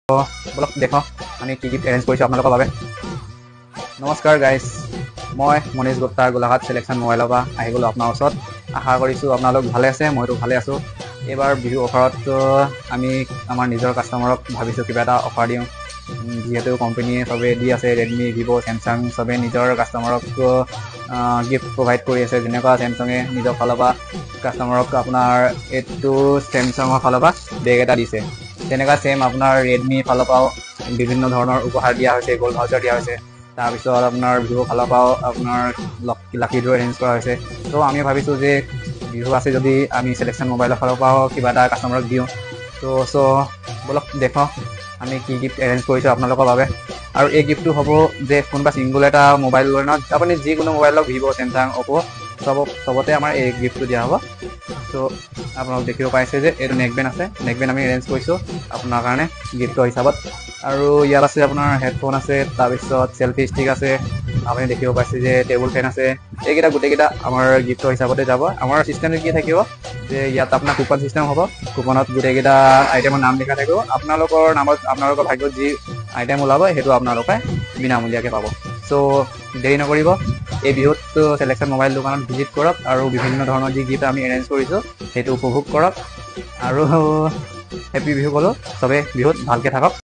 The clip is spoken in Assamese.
বলক দেখো আমি কি গিফট এৰেঞ্জ কৰিছোঁ আপোনালোকৰ বাবে। নমস্কাৰ গাইজ, মই মনীষ গুপ্তা গোলাঘাট চিলেকশ্যন মোবাইলৰ পৰা আহি গ'লোঁ আপোনাৰ ওচৰত। আশা কৰিছোঁ আপোনালোক ভালে আছে, মইতো ভালে আছোঁ। এইবাৰ বিহু অফাৰত আমি আমাৰ নিজৰ কাষ্টমাৰক ভাবিছোঁ কিবা এটা অফাৰ দিওঁ, যিহেতু কোম্পানীয়ে চবেই দি আছে, ৰেডমি, ভিভ', চেমচাং চবেই নিজৰ কাষ্টমাৰক গিফ্ট প্ৰভাইড কৰি আছে। যেনেকুৱা চেমচাঙে নিজৰ ফালৰ পৰা কাষ্টমাৰক আপোনাৰ এইটো চেমচাঙৰ ফালৰ পৰা বেগ এটা দিছে, তেনেকুৱা চেম আপোনাৰ ৰেডমি ফালৰ পৰাও বিভিন্ন ধৰণৰ উপহাৰ দিয়া হৈছে, গ'ল্ড ভাউচাৰ দিয়া হৈছে। তাৰপিছত আপোনাৰ ভিভ' ফালৰ পৰাও আপোনাৰ লাকি ড্ৰ এৰেঞ্জ কৰা হৈছে। ত' আমি ভাবিছোঁ যে বিহু আছে যদি আমি চিলেকশ্যন মোবাইলৰ ফালৰ পৰাও কিবা এটা কাষ্টমাৰক দিওঁ। চ' বলক দেখুৱাওঁ আমি কি গিফ্ট এৰেঞ্জ কৰিছোঁ আপোনালোকৰ বাবে। আৰু এই গিফ্টটো হ'ব যে কোনোবা ছিংগুল এটা মোবাইল লৈ নহয়, আপুনি যিকোনো মোবাইল লওক, ভিভ', চেমচাং, অপ' চবতে আমাৰ এই গিফ্টটো দিয়া হ'ব। চ' আপোনালোক দেখিব পাইছে যে এইটো নেকবেণ্ড আছে, নেকবেণ্ড আমি এৰেঞ্জ কৰিছোঁ আপোনাৰ কাৰণে গিফ্টৰ হিচাপত। আৰু ইয়াত আছে আপোনাৰ হেডফোন আছে, তাৰপিছত চেল্ফি ষ্টিক আছে, আপুনি দেখিব পাইছে যে টেবুল ফেন আছে। এইকেইটা গোটেইকেইটা আমাৰ গিফ্টৰ হিচাপতে যাব। আমাৰ চিষ্টেমটো কি থাকিব যে ইয়াত আপোনাৰ কুপন চিষ্টেম হ'ব, কুপনত গোটেইকেইটা আইটেমৰ নাম লিখা থাকিব। আপোনালোকৰ নামত আপোনালোকৰ ভাগ্যত যি আইটেম ওলাব সেইটো আপোনালোকে বিনামূলীয়াকৈ পাব। চ' দেৰি নকৰিব, এই বিহুত চিলেকশ্যন মোবাইল দোকানত ভিজিট কৰক আৰু বিভিন্ন ধৰণৰ যি গিফ্ট আমি এৰেঞ্জ কৰিছোঁ সেইটো উপভোগ কৰক। আৰু হেপী বিহু ক'লোঁ, চবেই বিহুত ভালকৈ থাকক।